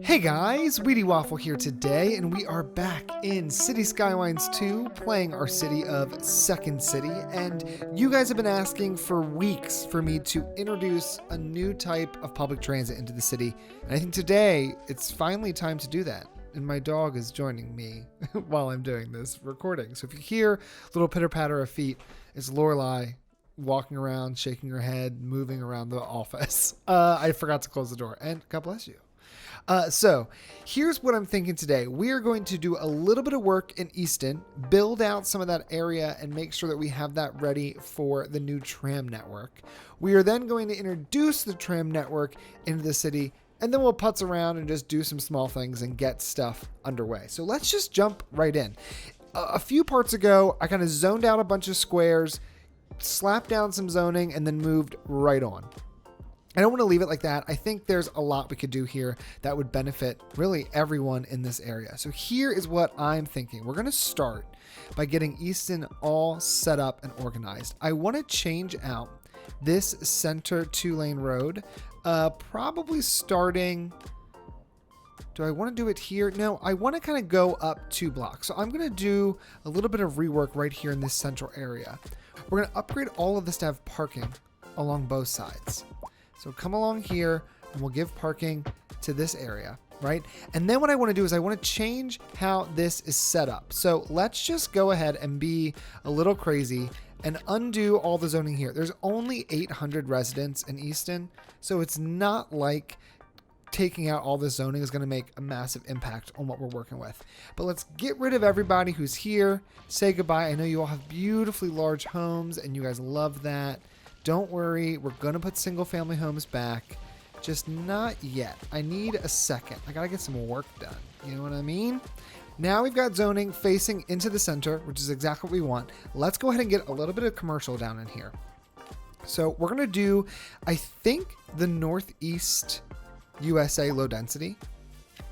Hey guys, Wheatywaffle here today, and we are back in City Skylines 2 playing our city of Second City, and you guys have been asking for weeks for me to introduce a new type of public transit into the city, and I think today it's finally time to do that. And my dog is joining me while I'm doing this recording. So if you hear a little pitter patter of feet, it's Lorelai walking around, shaking her head, moving around the office. I forgot to close the door, and God bless you. So here's what I'm thinking today. We are going to do a little bit of work in Easton, build out some of that area and make sure that we have that ready for the new tram network. We are then going to introduce the tram network into the city, and then we'll putz around and just do some small things and get stuff underway. So let's just jump right in. A few parts ago, I kind of zoned out a bunch of squares, slapped down some zoning, and then moved right on. I don't want to leave it like that. I think there's a lot we could do here that would benefit really everyone in this area. So here is what I'm thinking. We're going to start by getting Easton all set up and organized. I want to change out this center 2-lane road, probably starting... Do I want to do it here? No, I want to kind of go up 2 blocks. So I'm going to do a little bit of rework right here in this central area. We're going to upgrade all of this to have parking along both sides. So come along here and we'll give parking to this area, right? And then what I want to do is I want to change how this is set up. So let's just go ahead and be a little crazy and undo all the zoning here. There's only 800 residents in Easton, so it's not like taking out all this zoning is going to make a massive impact on what we're working with. But let's get rid of everybody who's here. Say goodbye. I know you all have beautifully large homes and you guys love that. Don't worry, we're going to put single family homes back. Just not yet. I need a second. I got to get some work done. You know what I mean? Now we've got zoning facing into the center, which is exactly what we want. Let's go ahead and get a little bit of commercial down in here. So we're going to do, I think, the Northeast USA low density.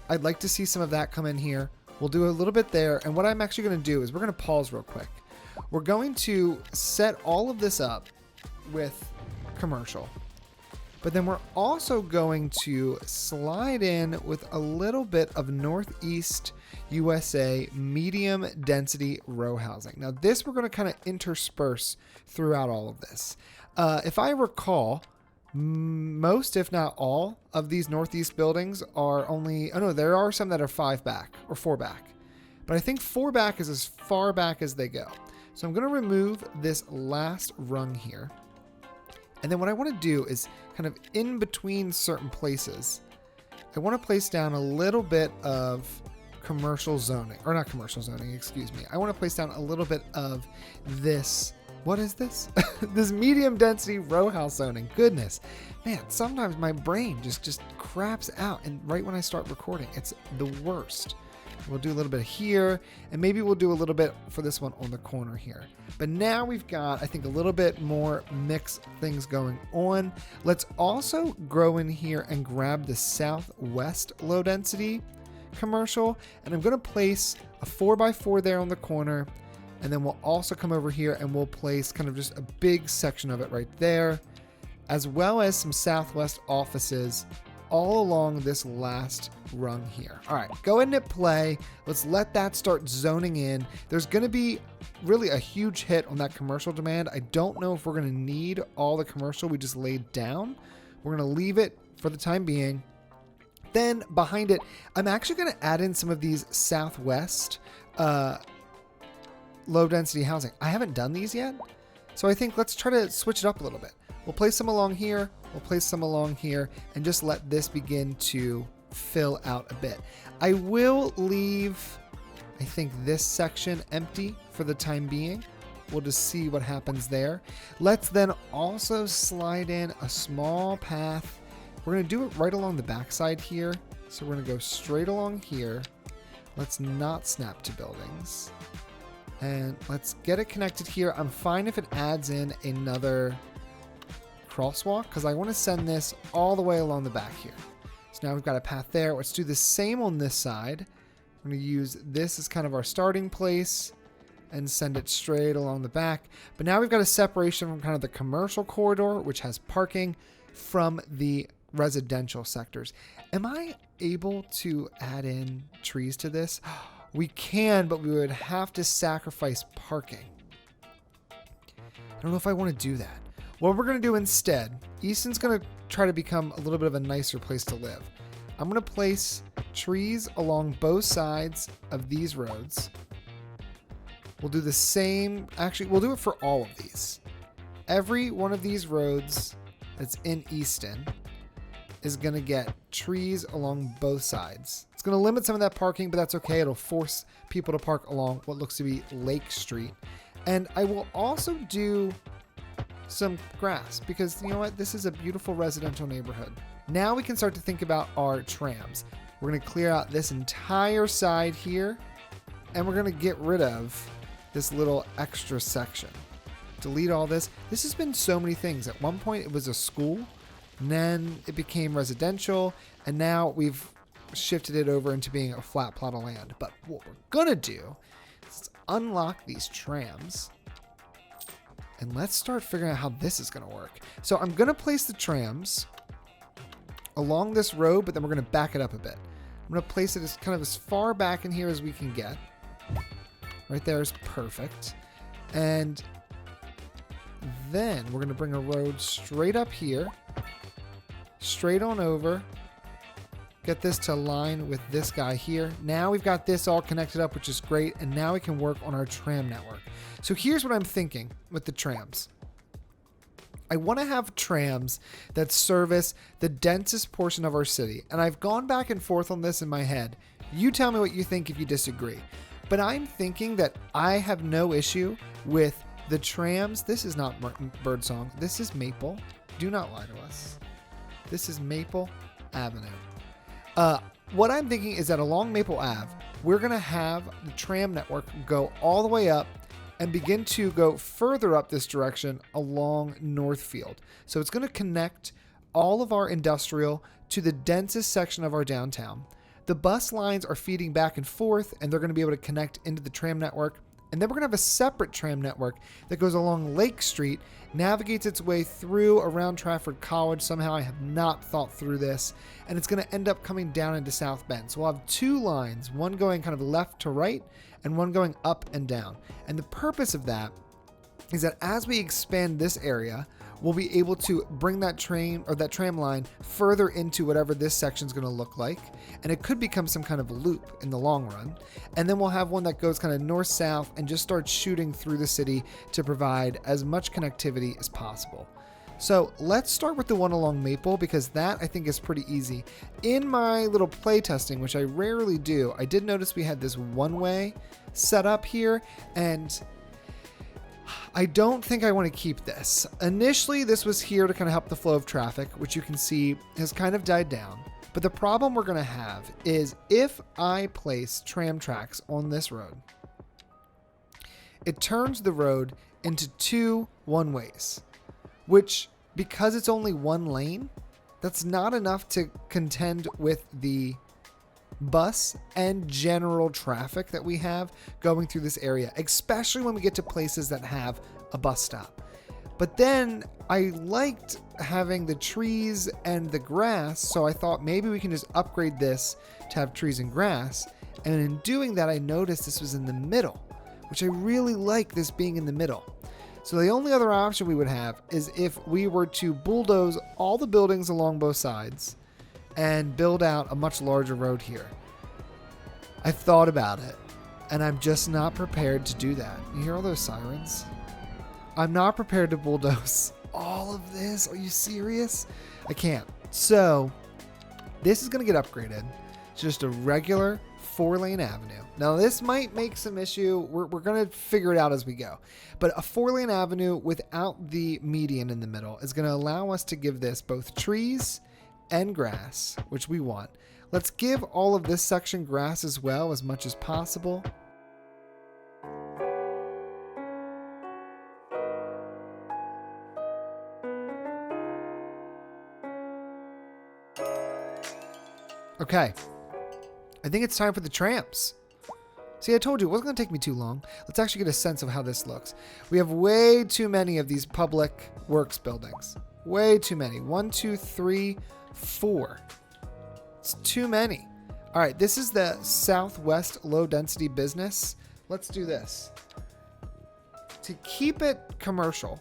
I'd like to see some of that come in here. We'll do a little bit there. And what I'm actually going to do is we're going to pause real quick. We're going to set all of this up with commercial, but then we're also going to slide in with a little bit of Northeast USA medium density row housing. Now this we're going to kind of intersperse throughout all of this. If I recall, most if not all of these Northeast buildings are only, oh no, there are some that are 5 back or 4 back, but I think 4 back is as far back as they go. So I'm going to remove this last rung here. And then what I want to do is kind of in between certain places, I want to place down a little bit of commercial zoning, or not commercial zoning, excuse me. I want to place down a little bit of this. What is this? This medium density row house zoning. Goodness, man, sometimes my brain just craps out. And right when I start recording, it's the worst. We'll do a little bit here, and maybe we'll do a little bit for this one on the corner here. But now we've got, I think, a little bit more mixed things going on. Let's also grow in here and grab the Southwest low density commercial. And I'm going to place a 4x4 there on the corner. And then we'll also come over here and we'll place kind of just a big section of it right there, as well as some Southwest offices all along this last rung here. All right, go ahead and hit play. Let's let that start zoning in. There's going to be really a huge hit on that commercial demand. I don't know if we're going to need all the commercial we just laid down. We're going to leave it for the time being. Then behind it, I'm actually going to add in some of these Southwest low density housing. I haven't done these yet, so I think let's try to switch it up a little bit. We'll place some along here. We'll place some along here and just let this begin to fill out a bit. I will leave, I think, this section empty for the time being. We'll just see what happens there. Let's then also slide in a small path. We're going to do it right along the backside here. So we're going to go straight along here. Let's not snap to buildings. And let's get it connected here. I'm fine if it adds in another crosswalk because I want to send this all the way along the back here. So now we've got a path there. Let's do the same on this side. I'm going to use this as kind of our starting place and send it straight along the back. But now we've got a separation from kind of the commercial corridor, which has parking, from the residential sectors. Am I able to add in trees to this? We can, but we would have to sacrifice parking. I don't know if I want to do that. What we're going to do instead, Easton's going to try to become a little bit of a nicer place to live. I'm going to place trees along both sides of these roads. We'll do the same. Actually, we'll do it for all of these. Every one of these roads that's in Easton is going to get trees along both sides. It's going to limit some of that parking, but that's okay. It'll force people to park along what looks to be Lake Street. And I will also do some grass because, you know what? This is a beautiful residential neighborhood. Now we can start to think about our trams. We're going to clear out this entire side here, and we're going to get rid of this little extra section. Delete all this. This has been so many things. At one point it was a school, and then it became residential, and now we've shifted it over into being a flat plot of land. But what we're gonna do is unlock these trams, and let's start figuring out how this is gonna work. So I'm gonna place the trams along this road, but then we're gonna back it up a bit. I'm gonna place it as kind of as far back in here as we can get. Right there is perfect. And then we're going to bring a road straight up here, straight on over, get this to line with this guy here. Now we've got this all connected up, which is great. And now we can work on our tram network. So here's what I'm thinking with the trams. I want to have trams that service the densest portion of our city. And I've gone back and forth on this in my head. You tell me what you think if you disagree. But I'm thinking that I have no issue with the trams. This is not Birdsong. This is Maple. Do not lie to us. This is Maple Avenue. What I'm thinking is that along Maple Ave, we're going to have the tram network go all the way up and begin to go further up this direction along Northfield. So it's going to connect all of our industrial to the densest section of our downtown. The bus lines are feeding back and forth, and they're going to be able to connect into the tram network. And then we're going to have a separate tram network that goes along Lake Street, navigates its way through around Trafford College. Somehow I have not thought through this. And it's going to end up coming down into South Bend. So we'll have two lines, one going kind of left to right and one going up and down. And the purpose of that is that as we expand this area, we'll be able to bring that train or that tram line further into whatever this section is going to look like. And it could become some kind of loop in the long run. And then we'll have one that goes kind of north-south and just starts shooting through the city to provide as much connectivity as possible. So let's start with the one along Maple because that I think is pretty easy. In my little play testing, which I rarely do, I did notice we had this one-way set up here, and I don't think I want to keep this. Initially, this was here to kind of help the flow of traffic, which you can see has kind of died down. But the problem we're going to have is if I place tram tracks on this road, it turns the road into two one-ways, which, because it's only one lane, that's not enough to contend with the bus and general traffic that we have going through this area, especially when we get to places that have a bus stop. But then I liked having the trees and the grass, so I thought maybe we can just upgrade this to have trees and grass. And in doing that, I noticed this was in the middle, which I really like this being in the middle. So the only other option we would have is if we were to bulldoze all the buildings along both sides and build out a much larger road here. I've thought about it, and I'm just not prepared to do that. You hear all those sirens? I'm not prepared to bulldoze all of this. Are you serious? I can't. So this is going to get upgraded to just a regular 4-lane avenue. Now this might make some issue. We're going to figure it out as we go. But a 4-lane avenue without the median in the middle is going to allow us to give this both trees and grass, which we want. Let's give all of this section grass as well, as much as possible. Okay, I think it's time for the trams. See, I told you it wasn't going to take me too long. Let's actually get a sense of how this looks. We have way too many of these public works buildings. Way too many. 1, 2, 3, 4. It's too many. All right, this is the Southwest low density business. Let's do this. To keep it commercial,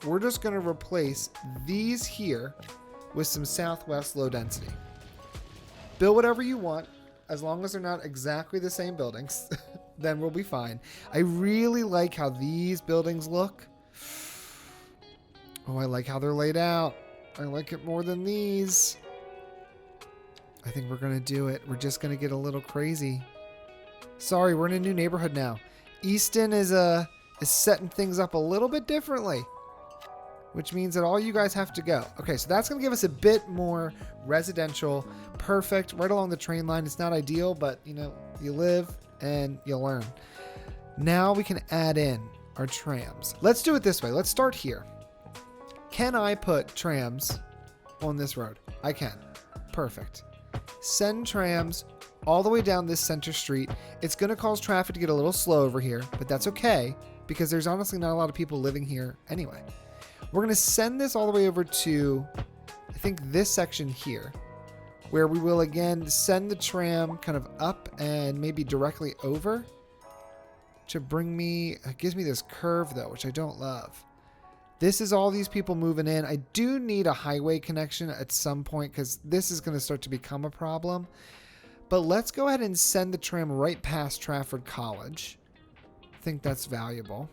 we're just going to replace these here with some Southwest low density. Build whatever you want, as long as they're not exactly the same buildings, then we'll be fine. I really like how these buildings look. Oh, I like how they're laid out. I like it more than these. I think we're going to do it. We're just going to get a little crazy. Sorry, we're in a new neighborhood now. Easton is setting things up a little bit differently, which means that all you guys have to go. Okay, so that's going to give us a bit more residential. Perfect. Right along the train line. It's not ideal, but, you know, you live and you learn. Now we can add in our trams. Let's do it this way. Let's start here. Can I put trams on this road? I can. Perfect. Send trams all the way down this center street. It's going to cause traffic to get a little slow over here, but that's okay because there's honestly not a lot of people living here anyway. We're going to send this all the way over to, I think, this section here, where we will again send the tram kind of up and maybe directly over to bring me, it gives me this curve though, which I don't love. This is all these people moving in. I do need a highway connection at some point because this is going to start to become a problem. But let's go ahead and send the tram right past Trafford College. I think that's valuable.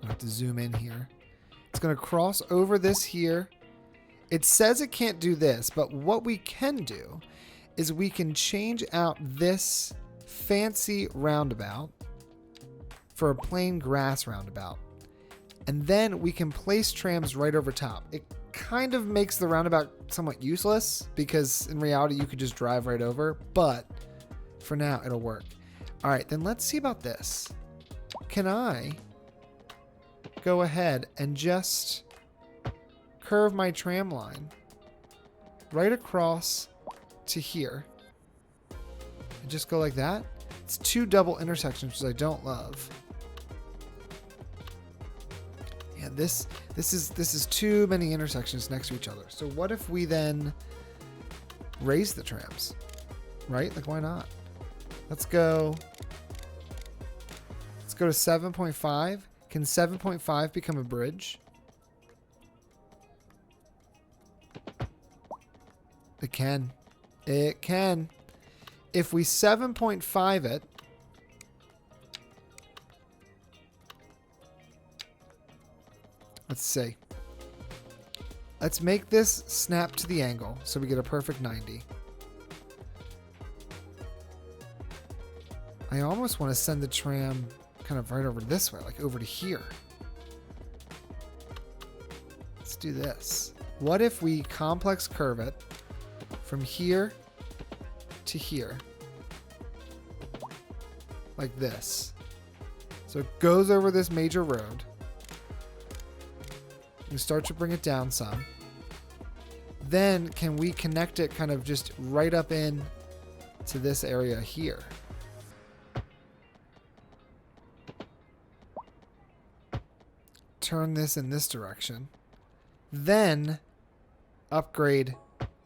I'll have to zoom in here. It's going to cross over this here. It says it can't do this, but what we can do is we can change out this fancy roundabout for a plain grass roundabout. And then we can place trams right over top. It kind of makes the roundabout somewhat useless because in reality you could just drive right over, but for now it'll work. All right, then let's see about this. Can I go ahead and just curve my tram line right across to here and just go like that? It's 2 double intersections, which I don't love. Yeah, this is too many intersections next to each other. So what if we then raise the trams, right? Like, why not? Let's go to 7.5. Can 7.5 become a bridge? It can. It can. If we 7.5 it, let's see. Let's make this snap to the angle so we get a perfect 90. I almost want to send the tram kind of right over this way, like over to here. Let's do this. What if we complex curve it from here to here? Like this. So it goes over this major road. We start to bring it down some. Then can we connect it kind of just right up in to this area here? Turn this in this direction. Then upgrade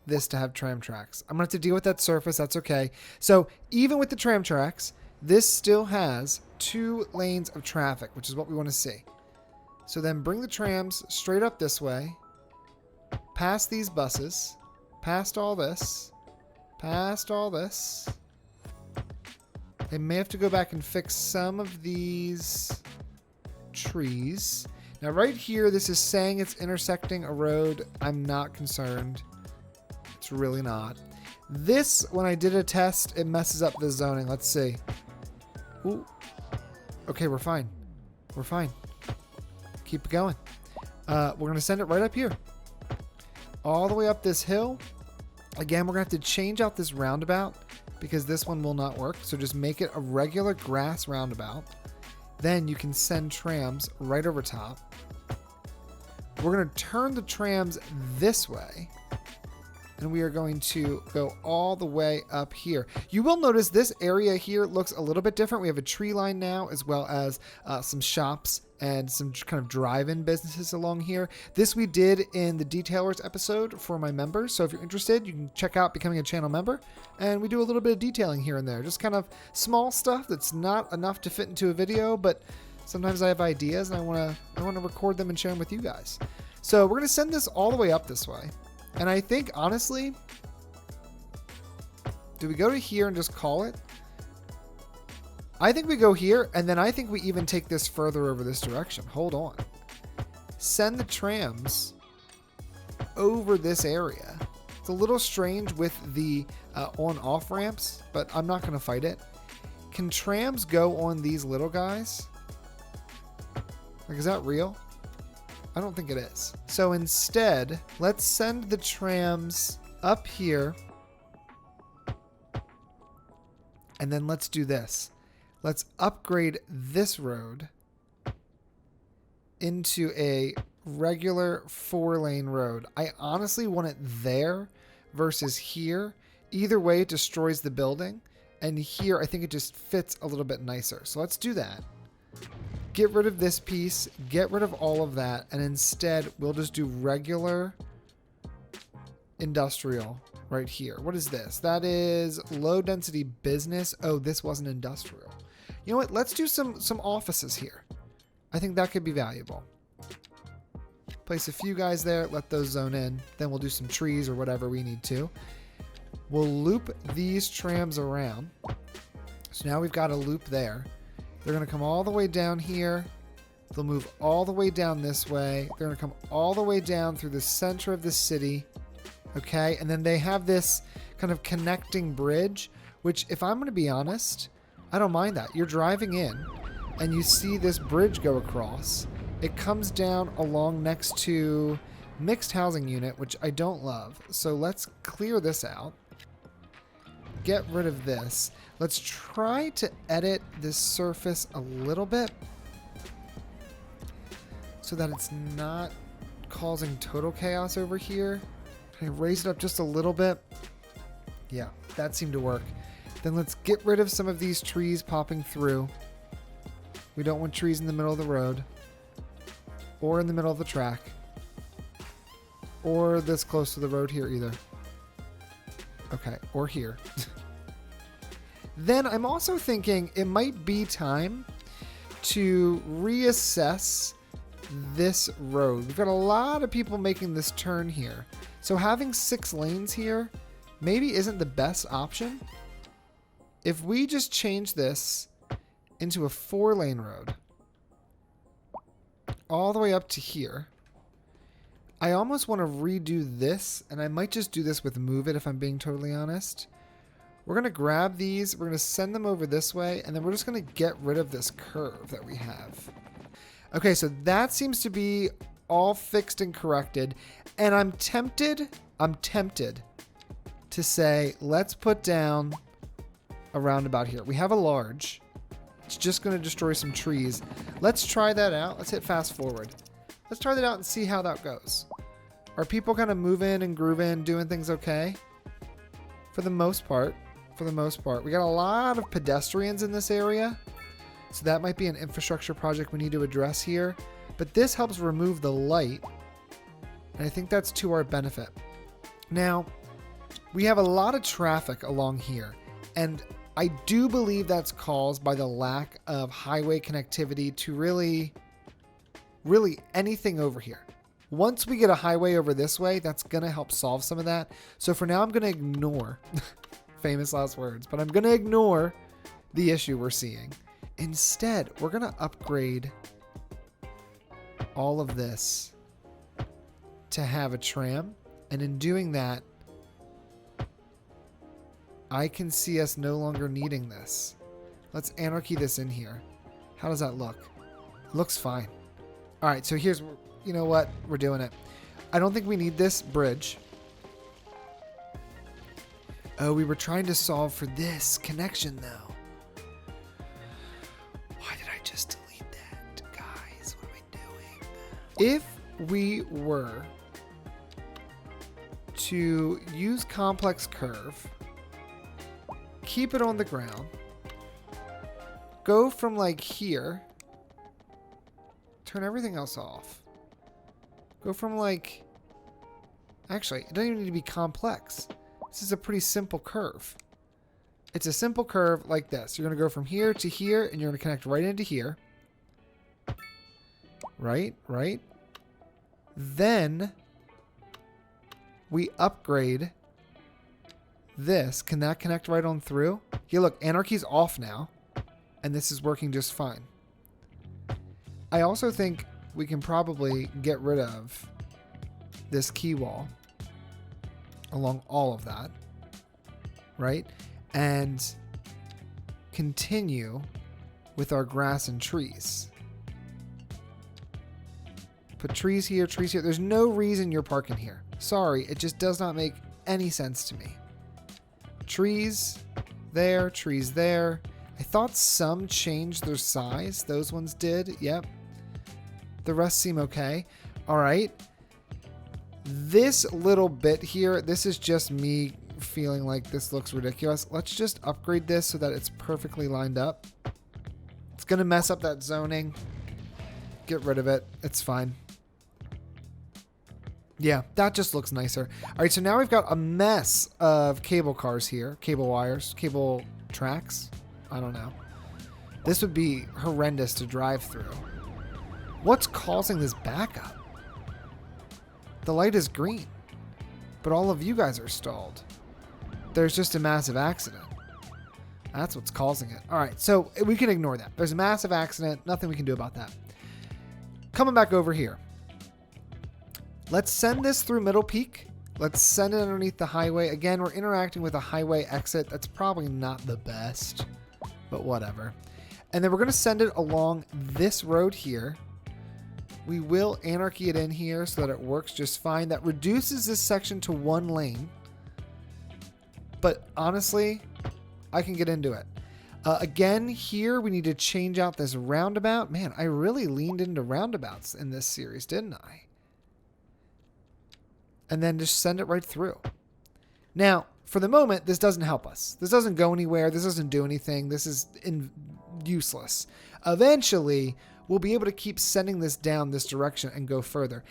this to have tram tracks. I'm going to have to deal with that surface. That's okay. So even with the tram tracks, this still has 2 lanes of traffic, which is what we want to see. So then bring the trams straight up this way, past these buses, past all this, past all this. They may have to go back and fix some of these trees. Now right here, this is saying it's intersecting a road. I'm not concerned. It's really not. This, when I did a test, it messes up the zoning. Let's see. Ooh. Okay, we're fine. We're fine. Keep it going. We're going to send it right up here. All the way up this hill. Again, we're going to have to change out this roundabout because this one will not work. So just make it a regular grass roundabout. Then you can send trams right over top. We're going to turn the trams this way. and we are going to go all the way up here. You will notice this area here looks a little bit different. We have a tree line now, as well as some shops and some kind of drive-in businesses along here. This we did in the Detailers episode for my members. So if you're interested, you can check out becoming a channel member. And we do a little bit of detailing here and there. Just kind of small stuff that's not enough to fit into a video, but sometimes I have ideas and I want to record them and share them with you guys. So we're going to send this all the way up this way. And I think, honestly, do we go to here and just call it? I think we go here, and then I think we even take this further over this direction. Hold on. Send the trams over this area. It's a little strange with the on-off ramps, but I'm not going to fight it. Can trams go on these little guys? Like, is that real? I don't think it is. So instead, let's send the trams up here. And then let's do this. Let's upgrade this road into a regular 4-lane road. I honestly want it there versus here. Either way, it destroys the building. And here, I think it just fits a little bit nicer. So let's do that. Get rid of this piece. Get rid of all of that. And instead, we'll just do regular industrial right here. What is this? That is low density business. Oh, this wasn't industrial. You know what? Let's do some offices here. I think that could be valuable. Place a few guys there. Let those zone in. Then we'll do some trees or whatever we need to. We'll loop these trams around. So now we've got a loop there. They're going to come all the way down here. They'll move all the way down this way. They're going to come all the way down through the center of the city. Okay, and then they have this kind of connecting bridge, which, if I'm going to be honest, I don't mind that. You're driving in, and you see this bridge go across. It comes down along next to mixed housing unit, which I don't love. So let's clear this out. Get rid of this. Let's try to edit this surface a little bit so that it's not causing total chaos over here. Can I raise it up just a little bit? Yeah, that seemed to work. Then let's get rid of some of these trees popping through. We don't want trees in the middle of the road, or in the middle of the track, or this close to the road here either. Okay, or here. Then I'm also thinking it might be time to reassess this road. We've got a lot of people making this turn here. So having 6 lanes here maybe isn't the best option. If we just change this into a 4-lane road all the way up to here, I almost want to redo this, and I might just do this with Move It if I'm being totally honest. We're going to grab these, we're going to send them over this way, and then we're just going to get rid of this curve that we have. Okay, so that seems to be all fixed and corrected, and I'm tempted to say, let's put down a roundabout here. We have a large. It's just going to destroy some trees. Let's try that out. Let's hit fast forward. Let's try that out and see how that goes. Are people kind of moving and grooving, doing things okay? For the most part. We got a lot of pedestrians in this area. So that might be an infrastructure project we need to address here. But this helps remove the light. And I think that's to our benefit. Now, we have a lot of traffic along here. And I do believe that's caused by the lack of highway connectivity to really anything over here. Once we get a highway over this way, that's going to help solve some of that. So for now, I'm going to ignore, famous last words, but I'm going to ignore the issue we're seeing. Instead, we're going to upgrade all of this to have a tram. And in doing that, I can see us no longer needing this. Let's anarchy this in here. How does that look? It looks fine. All right, so here's, you know what? We're doing it. I don't think we need this bridge. Oh, we were trying to solve for this connection, though. Why did I just delete that? Guys, what am I doing? If we were to use complex curve, keep it on the ground, go from like here, turn everything else off, go from like, actually, it doesn't even need to be complex. This is a pretty simple curve. It's a simple curve like this. You're going to go from here to here, and you're going to connect right into here. Right. Then we upgrade this. Can that connect right on through? Yeah, look, anarchy's off now, and this is working just fine. I also think we can probably get rid of this key wall along all of that, right? And continue with our grass and trees. Put trees here, trees here. There's no reason you're parking here. Sorry, it just does not make any sense to me. Trees there, trees there. I thought some changed their size. Those ones did. Yep. The rest seem okay. All right. This little bit here, this is just me feeling like this looks ridiculous. Let's just upgrade this so that it's perfectly lined up. It's going to mess up that zoning. Get rid of it. It's fine. Yeah, that just looks nicer. All right, so now we've got a mess of cable cars here. Cable wires, cable tracks. I don't know. This would be horrendous to drive through. What's causing this backup? The light is green, but all of you guys are stalled. There's just a massive accident. That's what's causing it. All right, so we can ignore that. There's a massive accident. Nothing we can do about that. Coming back over here. Let's send this through Middle Peak. Let's send it underneath the highway. Again, we're interacting with a highway exit. That's probably not the best, but whatever. And then we're going to send it along this road here. We will anarchy it in here so that it works just fine. That reduces this section to 1 lane. But honestly, I can get into it. Again, here we need to change out this roundabout. Man, I really leaned into roundabouts in this series, didn't I? And then just send it right through. Now, for the moment, this doesn't help us. This doesn't go anywhere. This doesn't do anything. This is useless. Eventually, we'll be able to keep sending this down this direction and go further.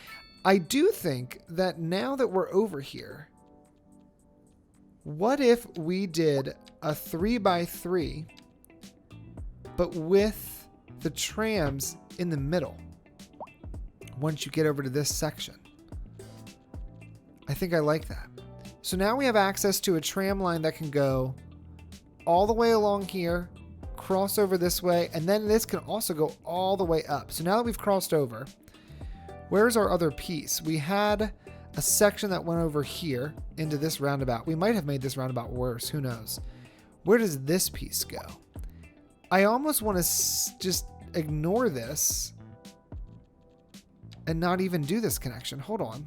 I do think that now that we're over here, what if we did a 3x3, but with the trams in the middle once you get over to this section? I think I like that. So now we have access to a tram line that can go all the way along here, cross over this way, and then this can also go all the way up. So now that we've crossed over, where's our other piece? We had a section that went over here into this roundabout. We might have made this roundabout worse. Who knows? Where does this piece go? I almost want to just ignore this and not even do this connection. Hold on.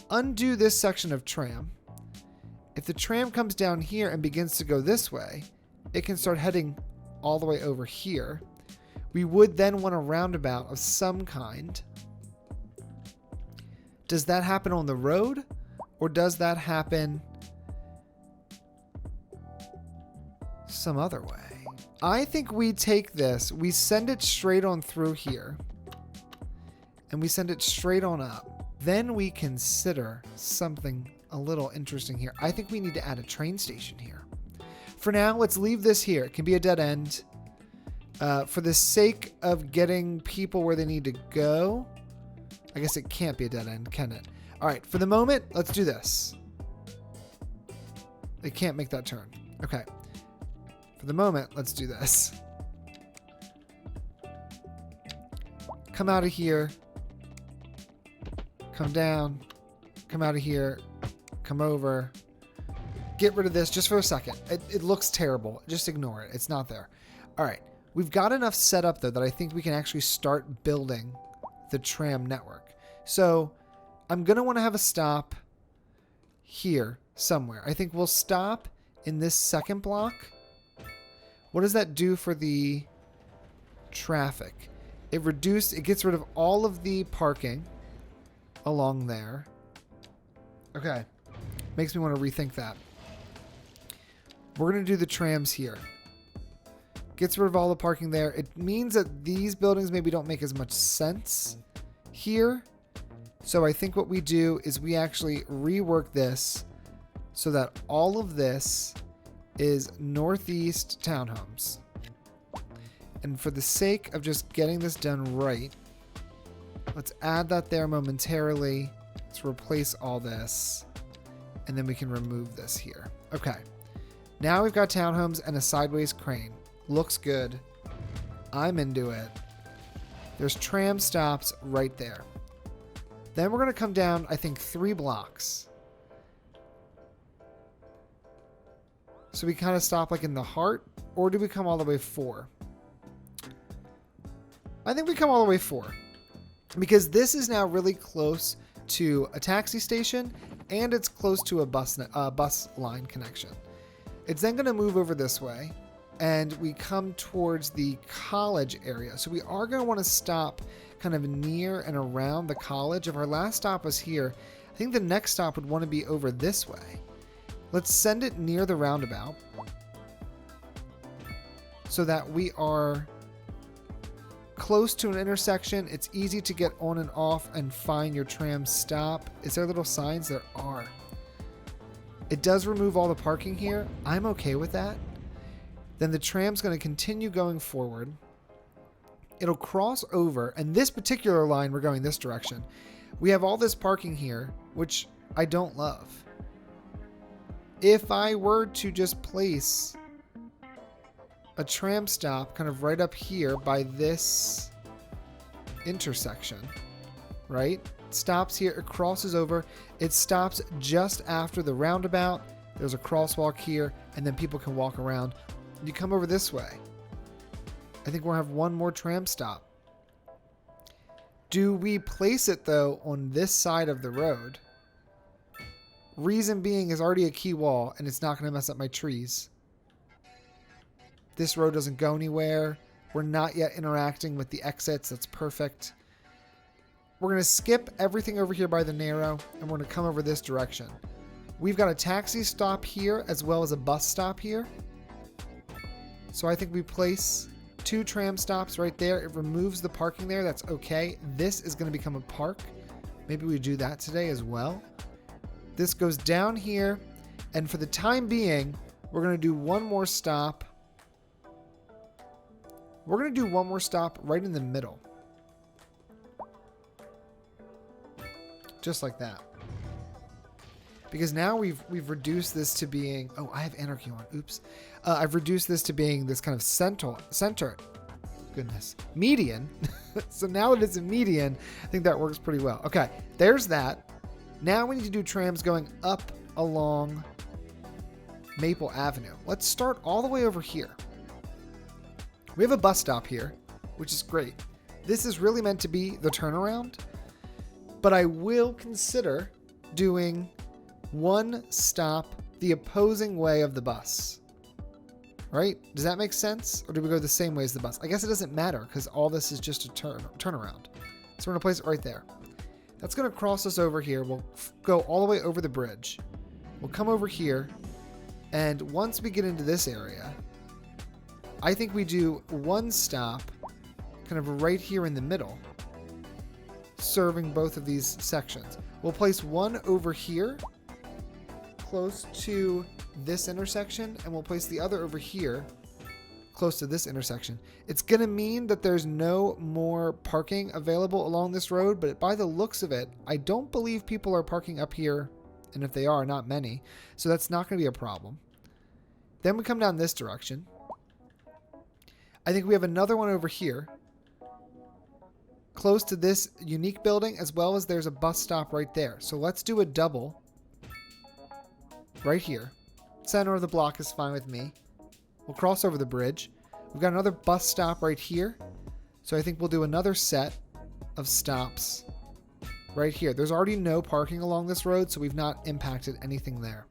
Undo this section of tram. If the tram comes down here and begins to go this way, it can start heading all the way over here. We would then want a roundabout of some kind. Does that happen on the road, or does that happen some other way? I think we take this, we send it straight on through here, and we send it straight on up. Then we consider something a little interesting here. I think we need to add a train station here. For now, let's leave this here. It can be a dead end. For the sake of getting people where they need to go, I guess it can't be a dead end, can it? All right, for the moment, let's do this. They can't make that turn. Okay. For the moment, let's do this. Come out of here. Come down. Come out of here. Come over. Get rid of this just for a second. It looks terrible. Just ignore it. It's not there. All right. We've got enough set up, though, that I think we can actually start building the tram network. So I'm going to want to have a stop here somewhere. I think we'll stop in this second block. What does that do for the traffic? It gets rid of all of the parking along there. Okay. Makes me want to rethink that. We're going to do the trams here. Gets rid of all the parking there. It means that these buildings maybe don't make as much sense here. So I think what we do is we actually rework this so that all of this is northeast townhomes. And for the sake of just getting this done right, let's add that there momentarily. Let's replace all this. And then we can remove this here. Okay. Now we've got townhomes and a sideways crane. Looks good. I'm into it. There's tram stops right there. Then we're going to come down, I think, 3 blocks. So we kind of stop like in the heart, or do we come all the way 4? I think we come all the way 4. Because this is now really close to a taxi station, and it's close to a bus line connection. It's then going to move over this way, and we come towards the college area. So we are going to want to stop kind of near and around the college. If our last stop was here, I think the next stop would want to be over this way. Let's send it near the roundabout so that we are close to an intersection. It's easy to get on and off and find your tram stop. Is there little signs? There are. It does remove all the parking here. I'm okay with that. Then the tram's going to continue going forward. It'll cross over, and this particular line, we're going this direction. We have all this parking here, which I don't love. If I were to just place a tram stop kind of right up here by this intersection, right? It stops here, it crosses over, it stops just after the roundabout. There's a crosswalk here, and then people can walk around. You come over this way. I think we'll have one more tram stop. Do we place it, though, on this side of the road? Reason being is already a key wall, and it's not going to mess up my trees. This road doesn't go anywhere. We're not yet interacting with the exits. That's perfect. We're going to skip everything over here by the narrow, and we're going to come over this direction. We've got a taxi stop here, as well as a bus stop here. So I think we place 2 tram stops right there. It removes the parking there. That's okay. This is going to become a park. Maybe we do that today as well. This goes down here. And for the time being, we're going to do one more stop. We're going to do one more stop right in the middle. Just like that. Because now we've reduced this to being... Oh, I have anarchy on. Oops. I've reduced this to being this kind of center. Goodness. Median. So now that it's a median, I think that works pretty well. Okay, there's that. Now we need to do trams going up along Maple Avenue. Let's start all the way over here. We have a bus stop here, which is great. This is really meant to be the turnaround, but I will consider doing one stop the opposing way of the bus. Right? Does that make sense? Or do we go the same way as the bus? I guess it doesn't matter because all this is just a turnaround. So we're going to place it right there. That's going to cross us over here. We'll go all the way over the bridge. We'll come over here. And once we get into this area, I think we do one stop kind of right here in the middle, serving both of these sections. We'll place one over here, close to this intersection, and we'll place the other over here, close to this intersection. It's going to mean that there's no more parking available along this road, but by the looks of it, I don't believe people are parking up here, and if they are, not many, so that's not going to be a problem. Then we come down this direction. I think we have another one over here, close to this unique building, as well as there's a bus stop right there. So let's do a double right here. Center of the block is fine with me. We'll cross over the bridge. We've got another bus stop right here. So I think we'll do another set of stops right here. There's already no parking along this road, so we've not impacted anything there.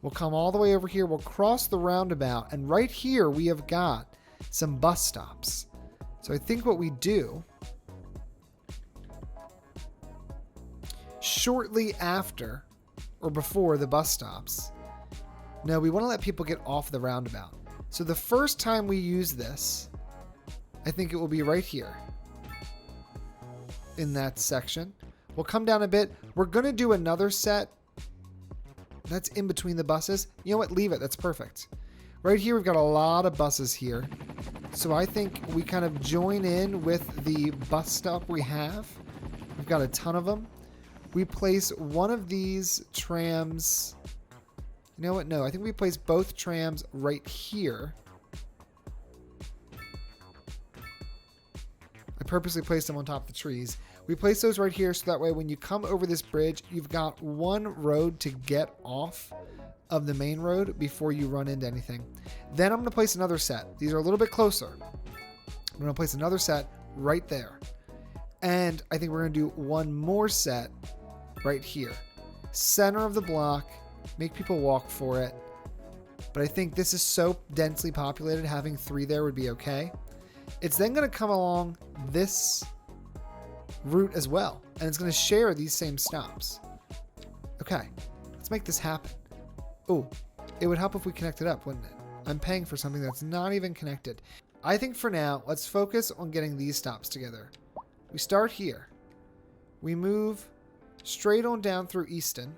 We'll come all the way over here. We'll cross the roundabout, and right here we have got some bus stops. So I think what we do shortly after, or before the bus stops. No, we want to let people get off the roundabout. So the first time we use this, I think it will be right here in that section. We'll come down a bit. We're going to do another set that's in between the buses. You know what? Leave it. That's perfect. Right here, we've got a lot of buses here. So I think we kind of join in with the bus stop we have. We've got a ton of them. We place one of these trams. You know what? No, I think we place both trams right here. I purposely placed them on top of the trees. We place those right here so that way when you come over this bridge, you've got one road to get off of the main road before you run into anything. Then I'm going to place another set. These are a little bit closer. I'm going to place another set right there. And I think we're going to do one more set right here. Center of the block. Make people walk for it. But I think this is so densely populated, having 3 there would be okay. It's then going to come along this route as well. And it's going to share these same stops. Okay, let's make this happen. Oh, it would help if we connected up, wouldn't it? I'm paying for something that's not even connected. I think for now, let's focus on getting these stops together. We start here. We move straight on down through Easton.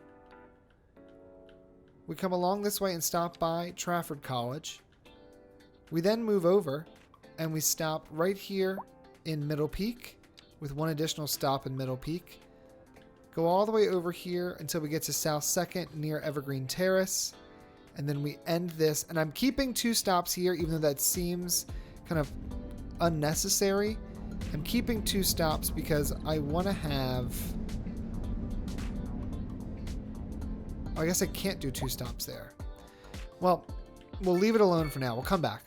We come along this way and stop by Trafford College. We then move over and we stop right here in Middle Peak with one additional stop in Middle Peak. Go all the way over here until we get to South 2nd near Evergreen Terrace. And then we end this. And I'm keeping 2 stops here, even though that seems kind of unnecessary. I'm keeping 2 stops because I want to have... I guess I can't do 2 stops there. Well, we'll leave it alone for now. We'll come back.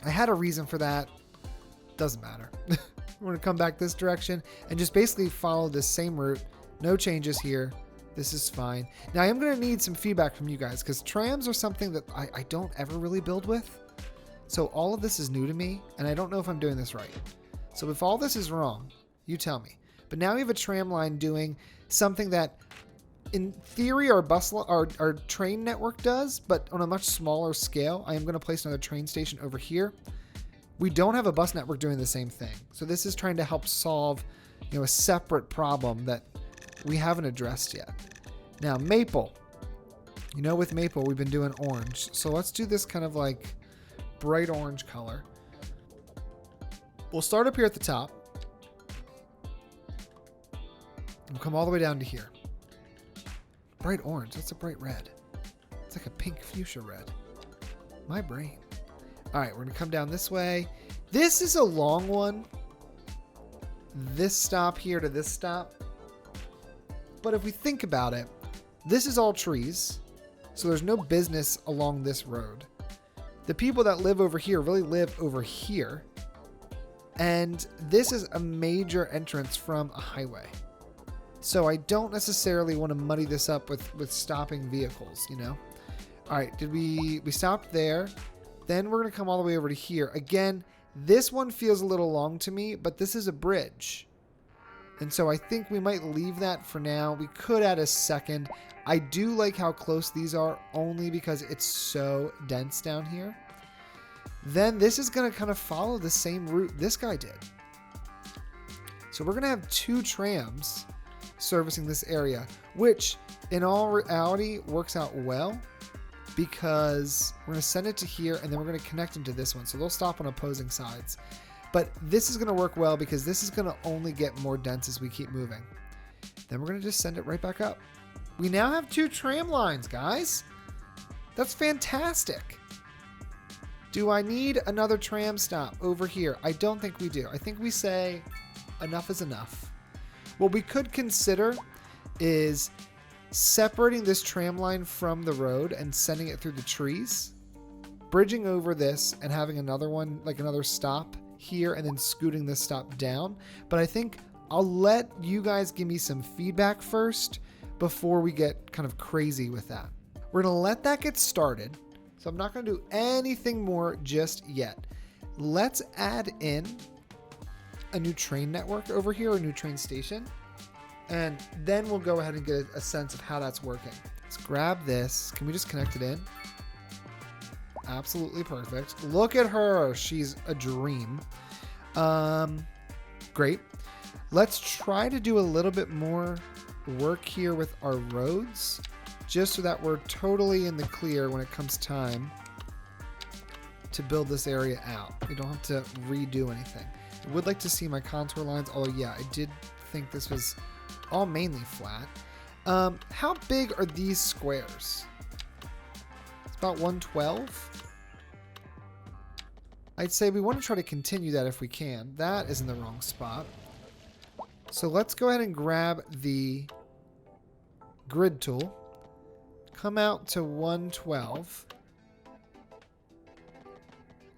I had a reason for that. Doesn't matter. We're going to come back this direction and just basically follow this same route. No changes here. This is fine. Now, I am going to need some feedback from you guys because trams are something that I don't ever really build with. So all of this is new to me, and I don't know if I'm doing this right. So if all this is wrong, you tell me. But now we have a tram line doing something that, in theory, our train network does, but on a much smaller scale. I am going to place another train station over here. We don't have a bus network doing the same thing. So this is trying to help solve, a separate problem that we haven't addressed yet. Now, maple. With maple, we've been doing orange. So let's do this kind of like bright orange color. We'll start up here at the top. We'll come all the way down to here. Bright orange. That's a bright red. It's like a pink fuchsia red. My brain. All right, we're going to come down this way. This is a long one. This stop here to this stop. But if we think about it, this is all trees. So there's no business along this road. The people that live over here really live over here. And this is a major entrance from a highway. So I don't necessarily want to muddy this up with stopping vehicles, All right, we stopped there. Then we're going to come all the way over to here. Again, this one feels a little long to me, but this is a bridge. And so I think we might leave that for now. We could add a second. I do like how close these are, only because it's so dense down here. Then this is going to kind of follow the same route this guy did. So we're going to have 2 trams servicing this area, which in all reality works out well because we're going to send it to here and then we're going to connect them to this one. So they'll stop on opposing sides. But this is going to work well because this is going to only get more dense as we keep moving. Then we're going to just send it right back up. We now have 2 tram lines, guys. That's fantastic. Do I need another tram stop over here? I don't think we do. I think we say enough is enough. What we could consider is separating this tram line from the road and sending it through the trees, bridging over this and having another one, like another stop here, and then scooting this stop down. But I think I'll let you guys give me some feedback first before we get kind of crazy with that. We're going to let that get started. So I'm not going to do anything more just yet. Let's add in a new train network over here, a new train station. And then we'll go ahead and get a sense of how that's working. Let's grab this. Can we just connect it in? Absolutely perfect. Look at her. She's a dream. Great. Let's try to do a little bit more work here with our roads, just so that we're totally in the clear when it comes time to build this area out. We don't have to redo anything. I would like to see my contour lines, although yeah, I did think this was all mainly flat. How big are these squares? It's about 112. I'd say we want to try to continue that if we can. That is in the wrong spot. So let's go ahead and grab the grid tool. Come out to 112.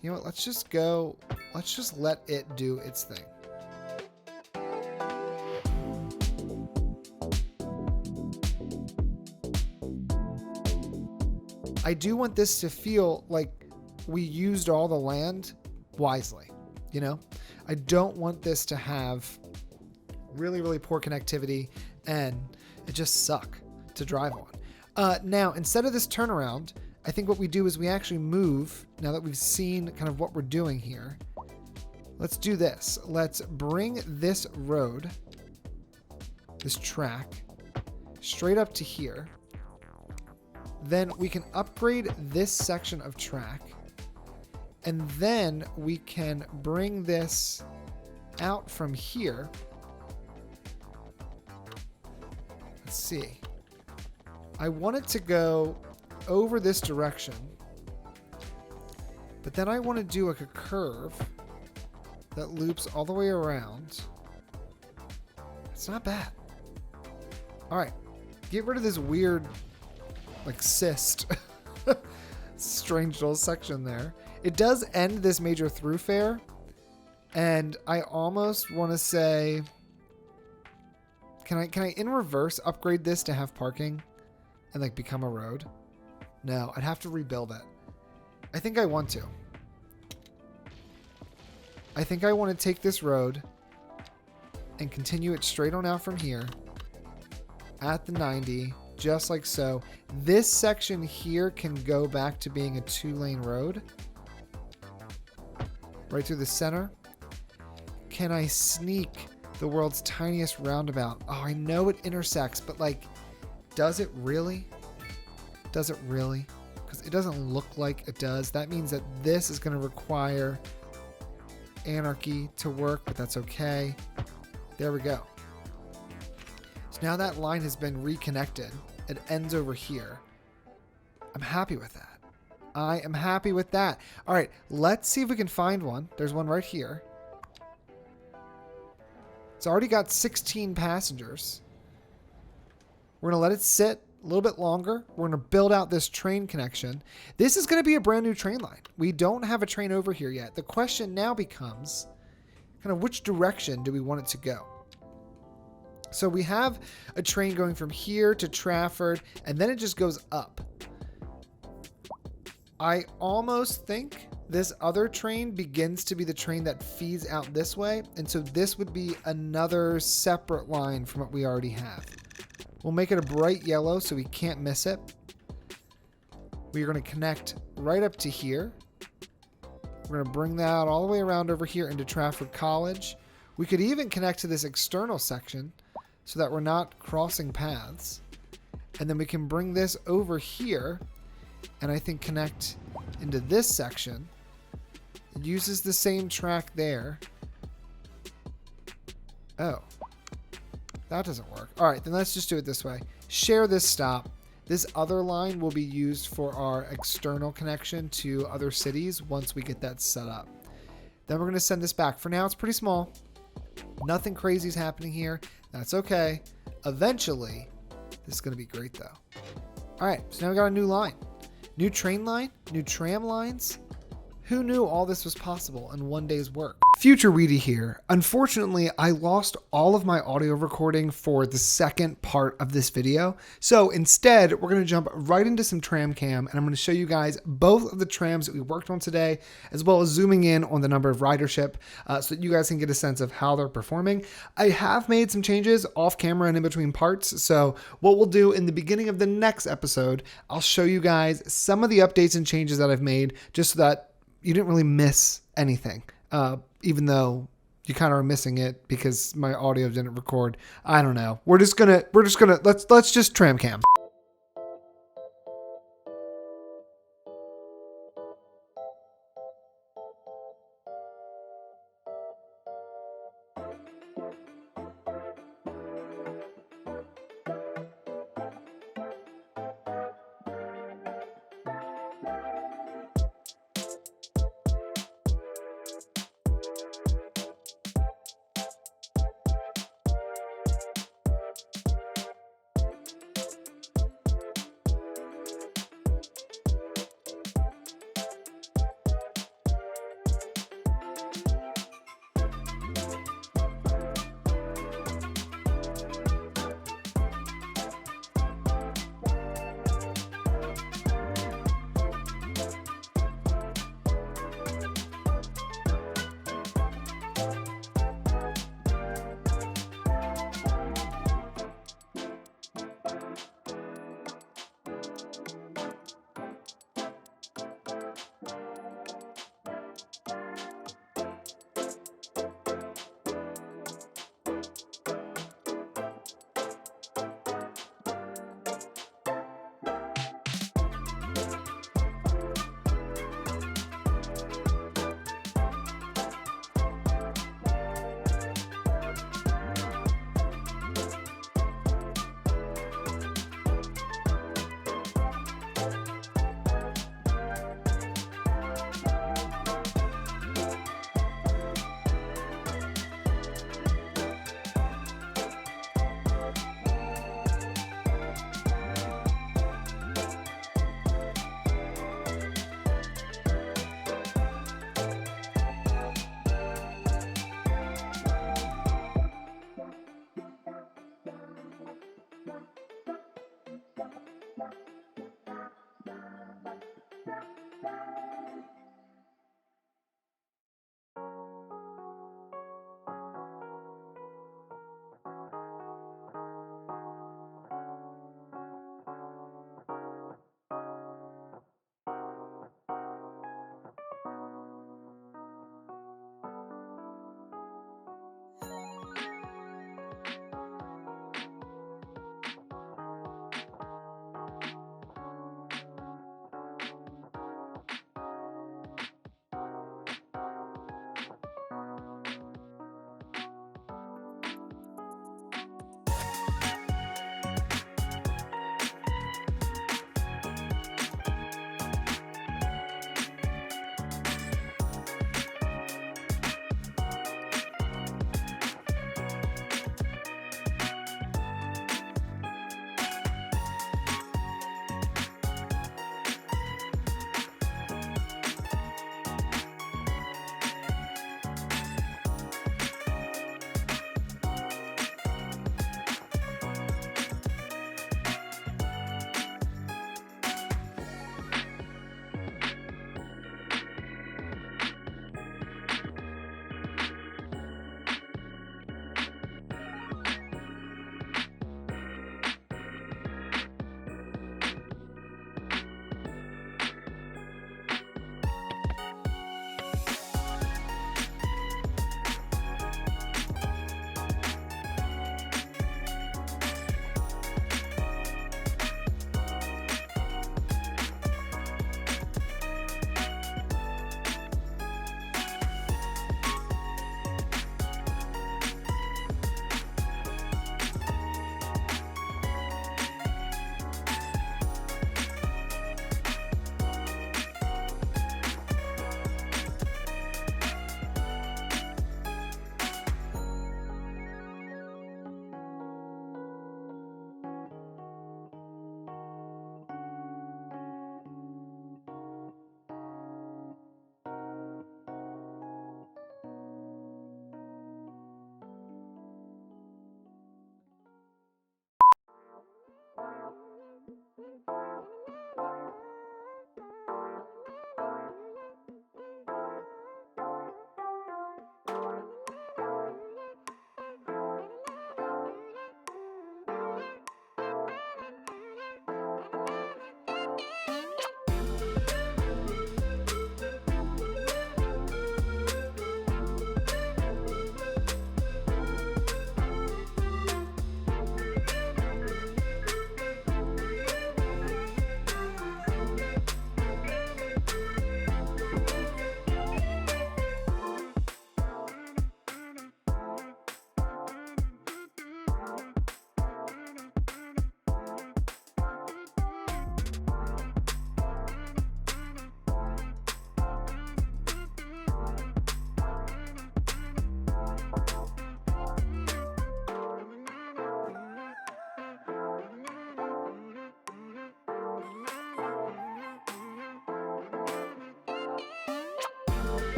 You know what? Let's just let it do its thing. I do want this to feel like we used all the land wisely, you know? I don't want this to have really, really poor connectivity and it just suck to drive on. Now, instead of this turnaround, I think what we do is we actually move, now that we've seen kind of what we're doing here. Let's do this. Let's bring this road, this track, straight up to here. Then we can upgrade this section of track. And then we can bring this out from here. Let's see. I want it to go over this direction. But then I want to do like a curve that loops all the way around. It's not bad. All right. Get rid of this weird, like, cyst. Strange little section there. It does end this major thoroughfare, and I almost want to say, can I in reverse upgrade this to have parking and like become a road? No, I'd have to rebuild it. I think I want to. I think I want to take this road and continue it straight on out from here at the 90, just like so. This section here can go back to being a 2-lane road. Right through the center. Can I sneak the world's tiniest roundabout? Oh, I know it intersects, but like, does it really? Does it really? Because it doesn't look like it does. That means that this is going to require anarchy to work, but that's okay. There we go. So now that line has been reconnected. It ends over here. I'm happy with that. I am happy with that. All right, let's see if we can find one. There's one right here. It's already got 16 passengers. We're going to let it sit a little bit longer. We're going to build out this train connection. This is going to be a brand new train line. We don't have a train over here yet. The question now becomes kind of which direction do we want it to go? So we have a train going from here to Trafford, and then it just goes up. I almost think this other train begins to be the train that feeds out this way. And so this would be another separate line from what we already have. We'll make it a bright yellow so we can't miss it. We're going to connect right up to here. We're going to bring that all the way around over here into Trafford College. We could even connect to this external section so that we're not crossing paths. And then we can bring this over here and I think connect into this section. It uses the same track there. Oh, that doesn't work. All right, then let's just do it this way. Share this stop. This other line will be used for our external connection to other cities once we get that set up. Then we're going to send this back. For now, it's pretty small. Nothing crazy is happening here. That's okay. Eventually, this is going to be great, though. All right, so now we got a new line. New train line, new tram lines. Who knew all this was possible in one day's work? Future Wheaty here. Unfortunately, I lost all of my audio recording for the second part of this video. So instead, we're going to jump right into some TRAM CAM, and I'm going to show you guys both of the trams that we worked on today, as well as zooming in on the number of ridership so that you guys can get a sense of how they're performing. I have made some changes off camera and in between parts. So what we'll do in the beginning of the next episode, I'll show you guys some of the updates and changes that I've made just so that you didn't really miss anything. Even though you kind of are missing it because my audio didn't record. I don't know. Let's just TRAM CAM.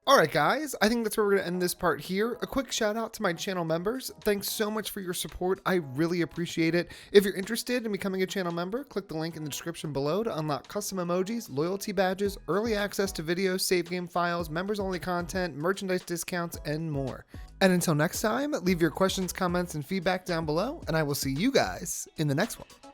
Alright guys, I think that's where we're going to end this part here. A quick shout out to my channel members. Thanks so much for your support. I really appreciate it. If you're interested in becoming a channel member, click the link in the description below to unlock custom emojis, loyalty badges, early access to videos, save game files, members only content, merchandise discounts, and more. And until next time, leave your questions, comments, and feedback down below, and I will see you guys in the next one.